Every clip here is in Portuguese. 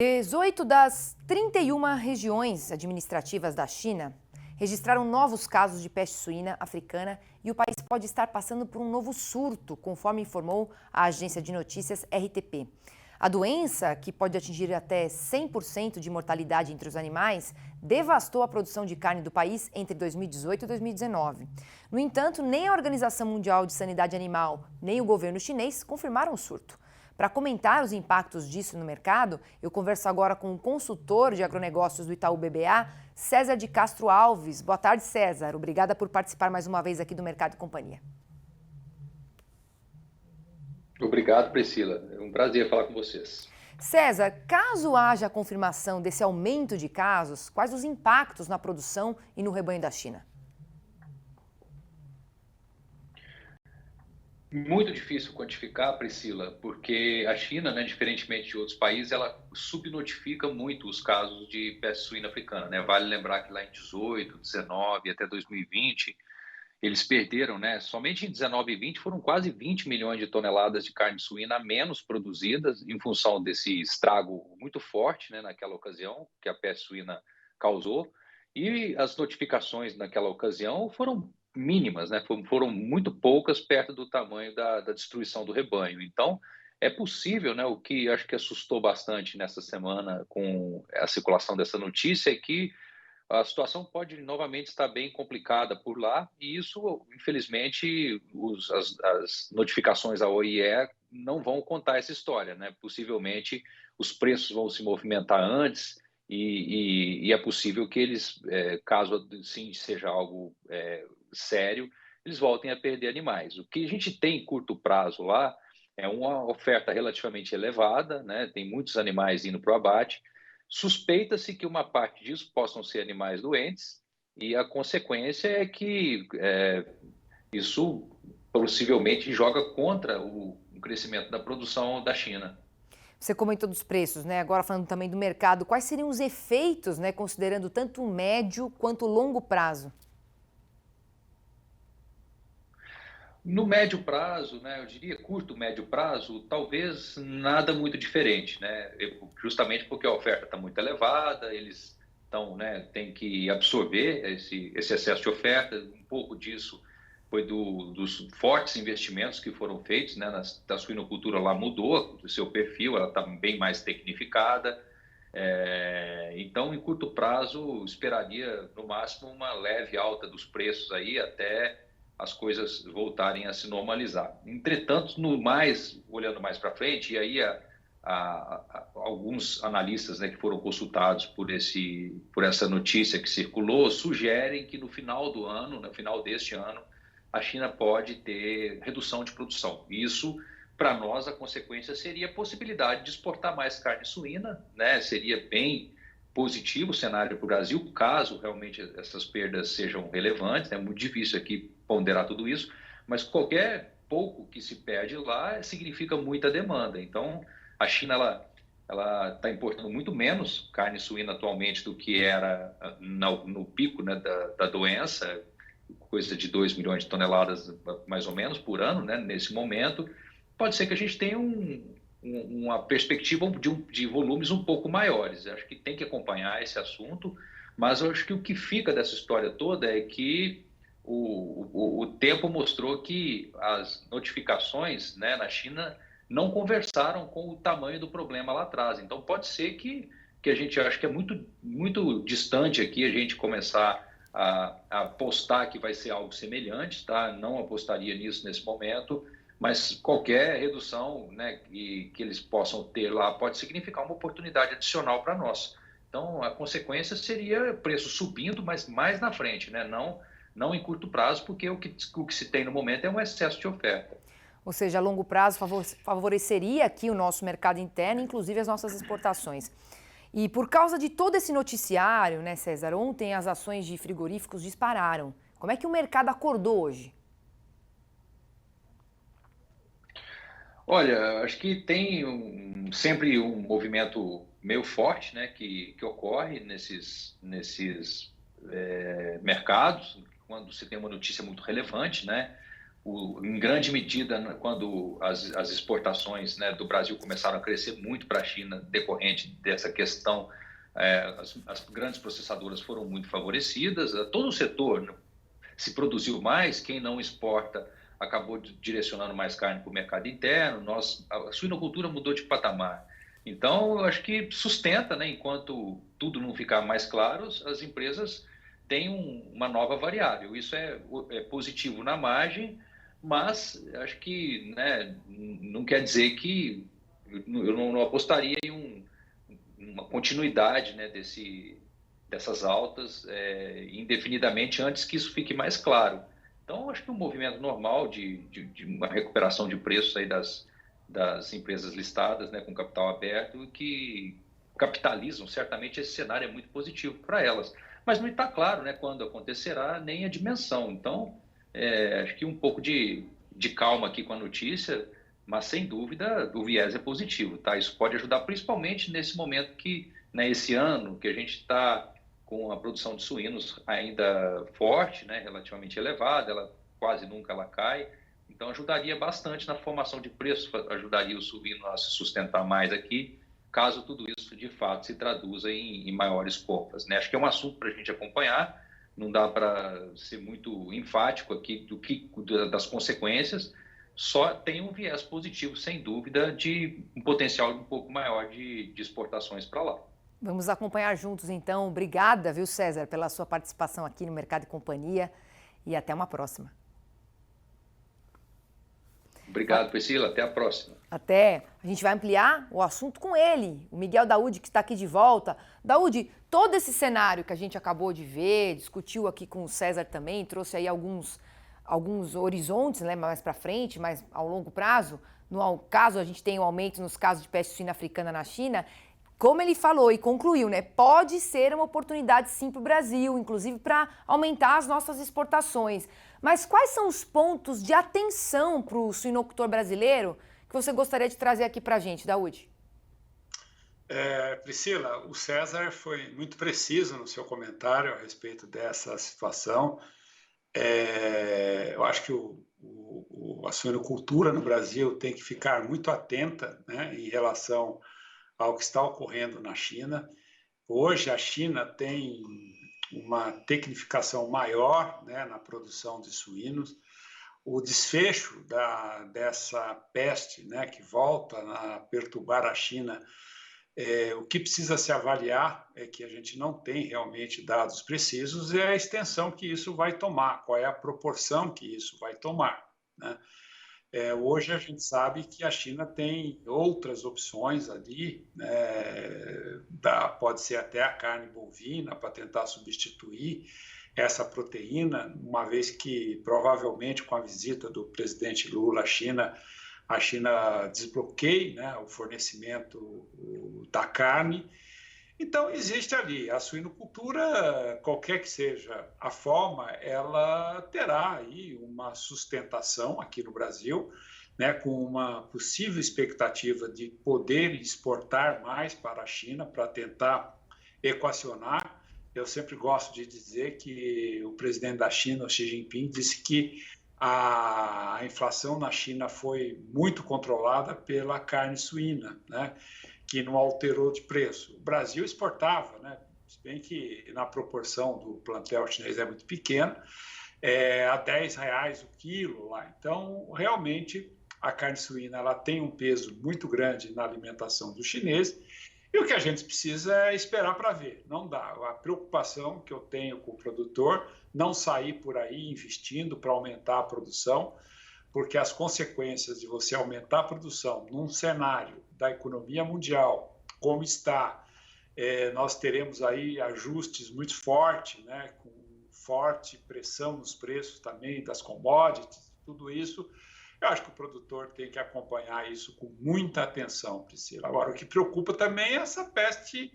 18 das 31 regiões administrativas da China registraram novos casos de peste suína africana e o país pode estar passando por um novo surto, conforme informou a agência de notícias RTP. A doença, que pode atingir até 100% de mortalidade entre os animais, devastou a produção de carne do país entre 2018 e 2019. No entanto, nem a Organização Mundial de Sanidade Animal, nem o governo chinês confirmaram o surto. Para comentar os impactos disso no mercado, eu converso agora com o consultor de agronegócios do Itaú BBA, César de Castro Alves. Boa tarde, César. Obrigada por participar mais uma vez aqui do Mercado e Companhia. Obrigado, Priscila. É um prazer falar com vocês. César, caso haja a confirmação desse aumento de casos, quais os impactos na produção e no rebanho da China? Muito difícil quantificar, Priscila, porque a China, né, diferentemente de outros países, ela subnotifica muito os casos de peste suína africana, né? Vale lembrar que lá em 18, 19 até 2020, eles perderam, né? Somente em 19 e 20 foram quase 20 milhões de toneladas de carne suína a menos produzidas em função desse estrago muito forte, né, naquela ocasião que a peste suína causou. E as notificações naquela ocasião foram mínimas, né? Foram muito poucas perto do tamanho da destruição do rebanho. Então, é possível, né? O que acho que assustou bastante nessa semana com a circulação dessa notícia é que a situação pode novamente estar bem complicada por lá, e isso, infelizmente, as notificações à OIE não vão contar essa história, né? Possivelmente os preços vão se movimentar antes, e é possível que eles, caso sim seja algo sério, eles voltem a perder animais. O que a gente tem em curto prazo lá é uma oferta relativamente elevada, né? Tem muitos animais indo para o abate. Suspeita-se que uma parte disso possam ser animais doentes, e a consequência é que isso possivelmente joga contra o crescimento da produção da China. Você comentou dos preços, né? Agora falando também do mercado, quais seriam os efeitos, né, considerando tanto o médio quanto o longo prazo? No médio prazo, né, eu diria curto, médio prazo, talvez nada muito diferente, né? Justamente porque a oferta está muito elevada, eles estão, né, tem que absorver esse excesso de oferta. Um pouco disso foi dos fortes investimentos que foram feitos, né? Da suinocultura lá mudou o seu perfil, ela está bem mais tecnificada. Então, em curto prazo, esperaria no máximo uma leve alta dos preços aí até as coisas voltarem a se normalizar. Entretanto, olhando mais para frente, e aí alguns analistas, né, que foram consultados por essa notícia que circulou, sugerem que no final do ano, no final deste ano, a China pode ter redução de produção. Isso, para nós, a consequência seria a possibilidade de exportar mais carne suína, né? Seria bem positivo o cenário para o Brasil, caso realmente essas perdas sejam relevantes. É muito difícil aqui ponderar tudo isso, mas qualquer pouco que se perde lá significa muita demanda. Então, a China ela está importando muito menos carne suína atualmente do que era no pico, né, da doença, coisa de 2 milhões de toneladas mais ou menos por ano, né, nesse momento. Pode ser que a gente tenha uma perspectiva de volumes um pouco maiores. Eu acho que tem que acompanhar esse assunto, mas eu acho que o que fica dessa história toda é que o tempo mostrou que as notificações, né, na China não conversaram com o tamanho do problema lá atrás. Então pode ser que a gente acha que é muito distante aqui a gente começar a apostar que vai ser algo semelhante, tá? Não apostaria nisso nesse momento, mas qualquer redução, né, que eles possam ter lá pode significar uma oportunidade adicional para nós. Então, a consequência seria preço subindo, mas mais na frente, né? Não em curto prazo, porque o que se tem no momento é um excesso de oferta. Ou seja, a longo prazo favoreceria aqui o nosso mercado interno, inclusive as nossas exportações. E por causa de todo esse noticiário, né, César, ontem as ações de frigoríficos dispararam. Como é que o mercado acordou hoje? Olha, acho que tem sempre um movimento meio forte, né, que ocorre nesses mercados, quando se tem uma notícia muito relevante, né? em grande medida, quando as exportações, né, do Brasil começaram a crescer muito para a China, decorrente dessa questão, as grandes processadoras foram muito favorecidas, todo o setor, né, se produziu mais, quem não exporta acabou direcionando mais carne para o mercado interno, a suinocultura mudou de patamar. Então, eu acho que sustenta, né, enquanto tudo não ficar mais claro, as empresas têm uma nova variável. Isso é positivo na margem, mas acho que, né, não quer dizer que eu não apostaria em uma continuidade, né, dessas altas indefinidamente antes que isso fique mais claro. Então, acho que um movimento normal de uma recuperação de preços aí das empresas listadas, né, com capital aberto, que capitalizam, certamente esse cenário é muito positivo para elas. Mas não está claro, né, quando acontecerá, nem a dimensão. Então, acho que um pouco de calma aqui com a notícia, mas sem dúvida o viés é positivo, tá? Isso pode ajudar principalmente nesse momento que, né, esse ano, que a gente está com a produção de suínos ainda forte, né, relativamente elevada, ela quase nunca ela cai, então ajudaria bastante na formação de preços, ajudaria o suíno a se sustentar mais aqui, caso tudo isso de fato se traduza em maiores compras, né? Acho que é um assunto para a gente acompanhar, não dá para ser muito enfático aqui das consequências, só tem um viés positivo, sem dúvida, de um potencial um pouco maior de exportações para lá. Vamos acompanhar juntos, então. Obrigada, viu, César, pela sua participação aqui no Mercado e Companhia. E até uma próxima. Obrigado, Priscila. Até a próxima. Até. A gente vai ampliar o assunto com ele, o Miguel Daoud, que está aqui de volta. Daoud, todo esse cenário que a gente acabou de ver, discutiu aqui com o César também, trouxe aí alguns horizontes, né, mais para frente, mais ao longo prazo. No caso, a gente tem um aumento nos casos de peste suína africana na China. Como ele falou e concluiu, né, pode ser uma oportunidade sim para o Brasil, inclusive para aumentar as nossas exportações. Mas quais são os pontos de atenção para o suinocultor brasileiro que você gostaria de trazer aqui para a gente, Daoud? Priscila, o César foi muito preciso no seu comentário a respeito dessa situação. Eu acho que a suinocultura no Brasil tem que ficar muito atenta, né, em relação ao que está ocorrendo na China. Hoje a China tem uma tecnificação maior, né, na produção de suínos. O desfecho dessa peste, né, que volta a perturbar a China, o que precisa se avaliar é que a gente não tem realmente dados precisos e a extensão que isso vai tomar, qual é a proporção que isso vai tomar, né? Hoje a gente sabe que a China tem outras opções ali, né? Pode ser até a carne bovina para tentar substituir essa proteína, uma vez que provavelmente com a visita do presidente Lula à China, a China desbloqueie, né, o fornecimento da carne. Então, existe ali a suinocultura, qualquer que seja a forma, ela terá aí uma sustentação aqui no Brasil, né, com uma possível expectativa de poder exportar mais para a China, para tentar equacionar. Eu sempre gosto de dizer que o presidente da China, o Xi Jinping, disse que a inflação na China foi muito controlada pela carne suína, né, que não alterou de preço. O Brasil exportava, né, se bem que na proporção do plantel chinês é muito pequeno, a R$10 o quilo lá. Então, realmente, a carne suína ela tem um peso muito grande na alimentação dos chineses, e o que a gente precisa é esperar para ver. Não dá. A preocupação que eu tenho com o produtor, não sair por aí investindo para aumentar a produção, porque as consequências de você aumentar a produção num cenário da economia mundial, como está, nós teremos aí ajustes muito fortes, né, com forte pressão nos preços também das commodities, tudo isso. Eu acho que o produtor tem que acompanhar isso com muita atenção, Priscila. Agora, o que preocupa também é essa peste,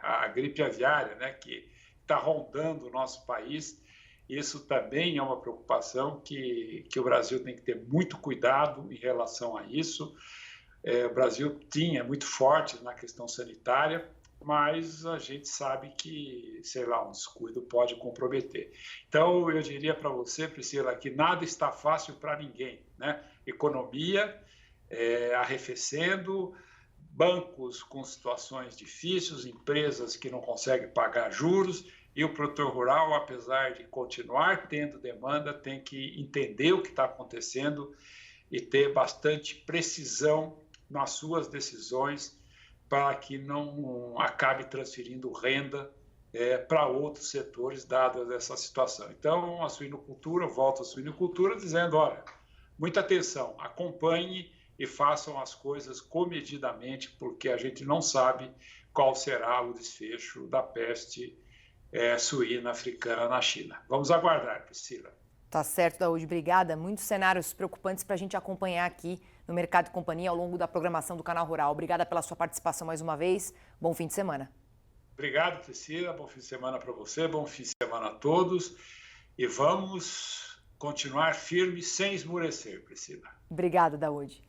a gripe aviária, né, que está rondando o nosso país. Isso também é uma preocupação que o Brasil tem que ter muito cuidado em relação a isso. O Brasil é muito forte na questão sanitária, mas a gente sabe que, sei lá, um descuido pode comprometer. Então, eu diria para você, Priscila, que nada está fácil para ninguém, né? Economia arrefecendo, bancos com situações difíceis, empresas que não conseguem pagar juros, e o produtor rural, apesar de continuar tendo demanda, tem que entender o que está acontecendo e ter bastante precisão nas suas decisões para que não acabe transferindo renda para outros setores, dada essa situação. Então, a suinocultura, volta à suinocultura, dizendo, olha, muita atenção, acompanhe e façam as coisas comedidamente, porque a gente não sabe qual será o desfecho da peste suína africana na China. Vamos aguardar, Priscila. Tá certo, Daúde. Obrigada. Muitos cenários preocupantes para a gente acompanhar aqui no Mercado e Companhia ao longo da programação do Canal Rural. Obrigada pela sua participação mais uma vez. Bom fim de semana. Obrigado, Priscila. Bom fim de semana para você. Bom fim de semana a todos. E vamos continuar firmes sem esmorecer, Priscila. Obrigada, Daúde.